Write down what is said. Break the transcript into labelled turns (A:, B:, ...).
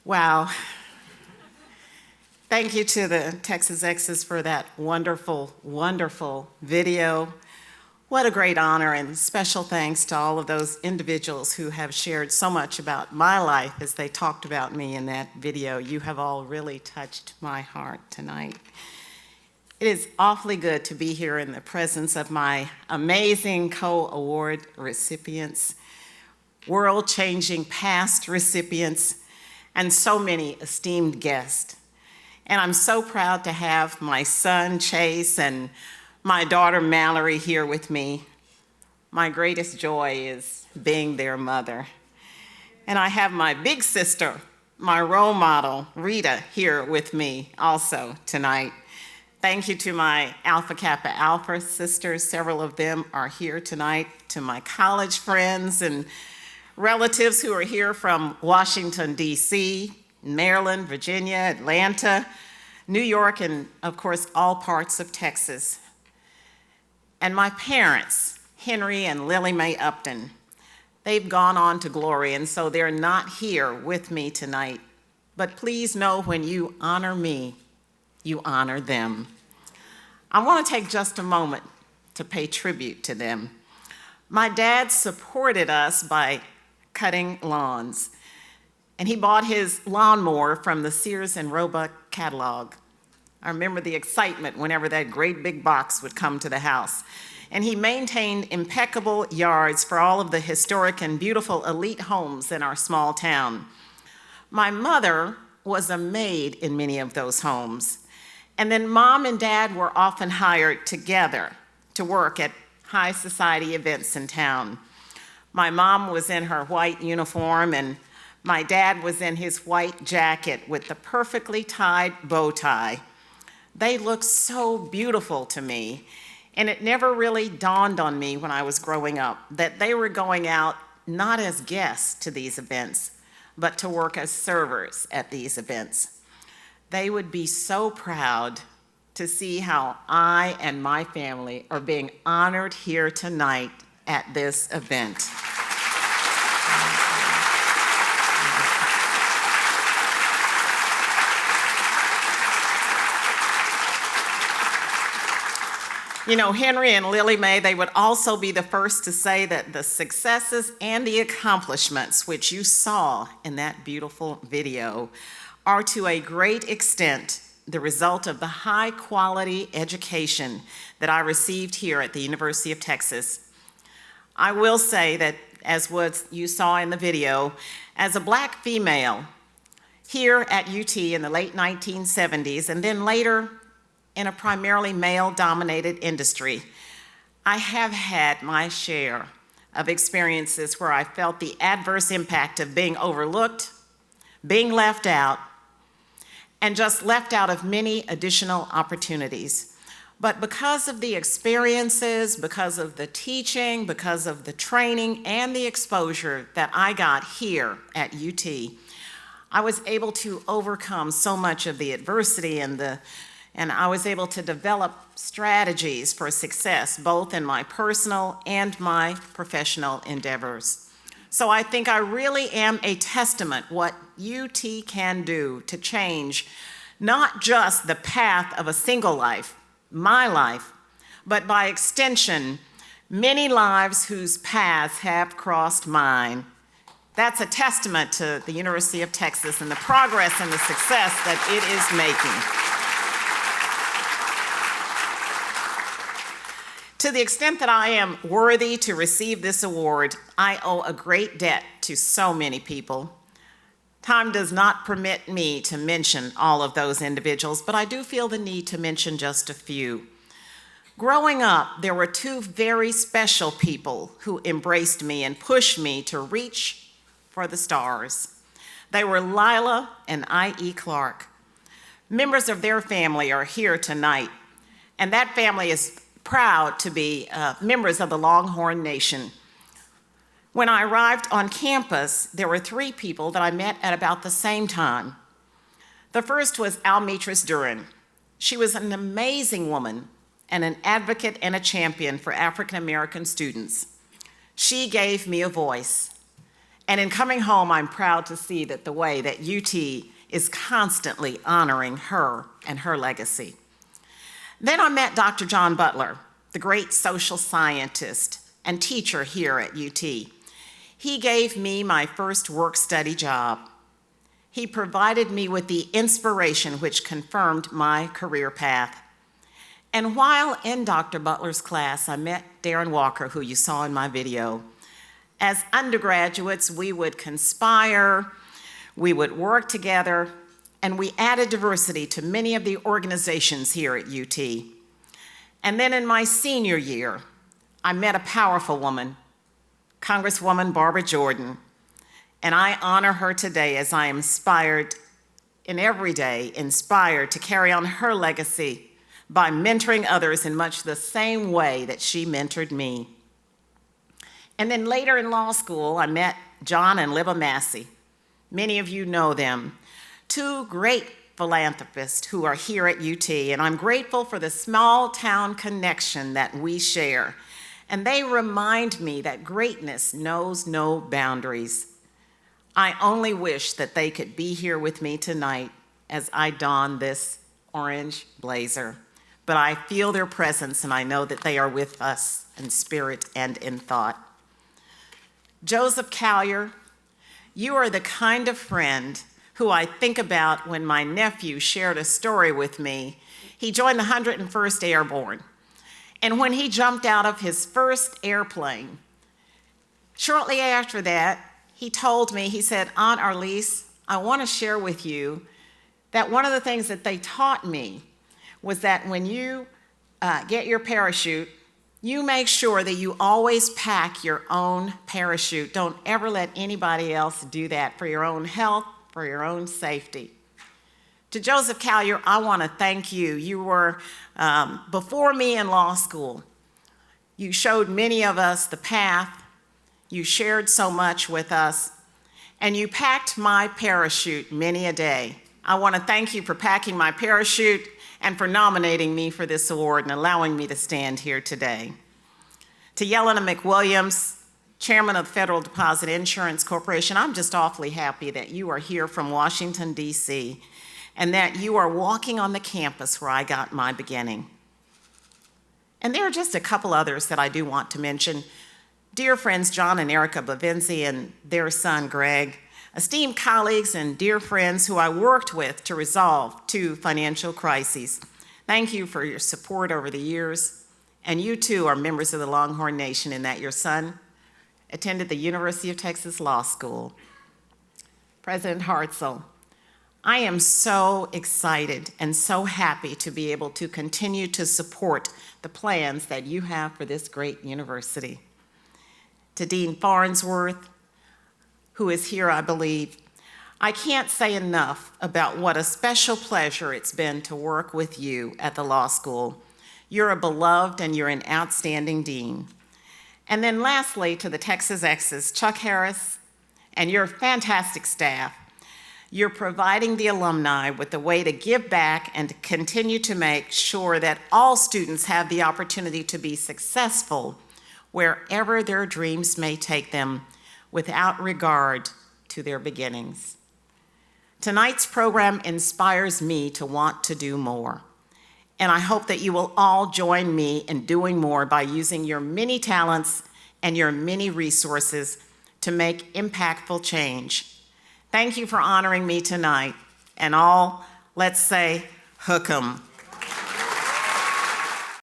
A: Wow. Thank you to the Texas Exes for that wonderful, wonderful video. What a great honor, and special thanks to all of those individuals who have shared so much about my life as they talked about me in that video. You have all really touched my heart tonight. It is awfully good to be here in the presence of my amazing co-award recipients, world-changing past recipients, and so many esteemed guests. And I'm so proud to have my son, Chase, and my daughter, Mallory, here with me. My greatest joy is being their mother. And I have my big sister, my role model, Rita, here with me also tonight. Thank you to my Alpha Kappa Alpha sisters. Several of them are here tonight. To my college friends and relatives who are here from Washington, D.C., Maryland, Virginia, Atlanta, New York, and of course, all parts of Texas. And my parents, Henry and Lily Mae Upton, they've gone on to glory, and so they're not here with me tonight. But please know, when you honor me, you honor them. I want to take just a moment to pay tribute to them. My dad supported us by cutting lawns, and he bought his lawnmower from the Sears and Roebuck catalog. I remember the excitement whenever that great big box would come to the house. And he maintained impeccable yards for all of the historic and beautiful elite homes in our small town. My mother was a maid in many of those homes. And then Mom and Dad were often hired together to work at high society events in town. My mom was in her white uniform, and my dad was in his white jacket with the perfectly tied bow tie. They looked so beautiful to me, and it never really dawned on me when I was growing up that they were going out not as guests to these events, but to work as servers at these events. They would be so proud to see how I and my family are being honored here tonight at this event. You know, Henry and Lily Mae, they would also be the first to say that the successes and the accomplishments which you saw in that beautiful video are to a great extent the result of the high quality education that I received here at the University of Texas. I will say that, as what you saw in the video, as a Black female here at UT in the late 1970s, and then later in a primarily male-dominated industry, I have had my share of experiences where I felt the adverse impact of being overlooked, being left out, and just left out of many additional opportunities. But because of the experiences, because of the teaching, because of the training and the exposure that I got here at UT, I was able to overcome so much of the adversity, and I was able to develop strategies for success, both in my personal and my professional endeavors. So I think I really am a testament what UT can do to change not just the path of a single life, my life, but by extension, many lives whose paths have crossed mine. That's a testament to the University of Texas and the progress and the success that it is making. To the extent that I am worthy to receive this award, I owe a great debt to so many people. Time does not permit me to mention all of those individuals, but I do feel the need to mention just a few. Growing up, there were two very special people who embraced me and pushed me to reach for the stars. They were Lila and I.E. Clark. Members of their family are here tonight, and that family is proud to be members of the Longhorn Nation. When I arrived on campus, there were three people that I met at about the same time. The first was Almetris Duran. She was an amazing woman and an advocate and a champion for African American students. She gave me a voice. And in coming home, I'm proud to see that the way that UT is constantly honoring her and her legacy. Then I met Dr. John Butler, the great social scientist and teacher here at UT. He gave me my first work-study job. He provided me with the inspiration which confirmed my career path. And while in Dr. Butler's class, I met Darren Walker, who you saw in my video. As undergraduates, we would conspire, we would work together, and we added diversity to many of the organizations here at UT. And then in my senior year, I met a powerful woman, Congresswoman Barbara Jordan, and I honor her today as I am inspired to carry on her legacy by mentoring others in much the same way that she mentored me. And then later in law school, I met John and Libba Massey. Many of you know them, two great philanthropists who are here at UT, and I'm grateful for the small town connection that we share. And they remind me that greatness knows no boundaries. I only wish that they could be here with me tonight as I don this orange blazer. But I feel their presence and I know that they are with us in spirit and in thought. Joseph Collier, you are the kind of friend who I think about when my nephew shared a story with me. He joined the 101st Airborne. And when he jumped out of his first airplane, shortly after that, he told me, he said, "Aunt Arleas, I want to share with you that one of the things that they taught me was that when you get your parachute, you make sure that you always pack your own parachute. Don't ever let anybody else do that for your own health, for your own safety." To Joseph Collier, I want to thank you. You were before me in law school. You showed many of us the path. You shared so much with us, and you packed my parachute many a day. I want to thank you for packing my parachute and for nominating me for this award and allowing me to stand here today. To Yelena McWilliams, Chairman of the Federal Deposit Insurance Corporation, I'm just awfully happy that you are here from Washington, D.C., and that you are walking on the campus where I got my beginning. And there are just a couple others that I do want to mention. Dear friends John and Erica Bavenzi and their son Greg, esteemed colleagues and dear friends who I worked with to resolve two financial crises. Thank you for your support over the years. And you too are members of the Longhorn Nation in that your son attended the University of Texas Law School. President Hartzell, I am so excited and so happy to be able to continue to support the plans that you have for this great university. To Dean Farnsworth, who is here, I believe, I can't say enough about what a special pleasure it's been to work with you at the law school. You're a beloved and you're an outstanding dean. And then lastly, to the Texas Exes, Chuck Harris and your fantastic staff. You're providing the alumni with a way to give back and to continue to make sure that all students have the opportunity to be successful wherever their dreams may take them without regard to their beginnings. Tonight's program inspires me to want to do more. And I hope that you will all join me in doing more by using your many talents and your many resources to make impactful change. Thank you for honoring me tonight, and all, let's say, hook 'em.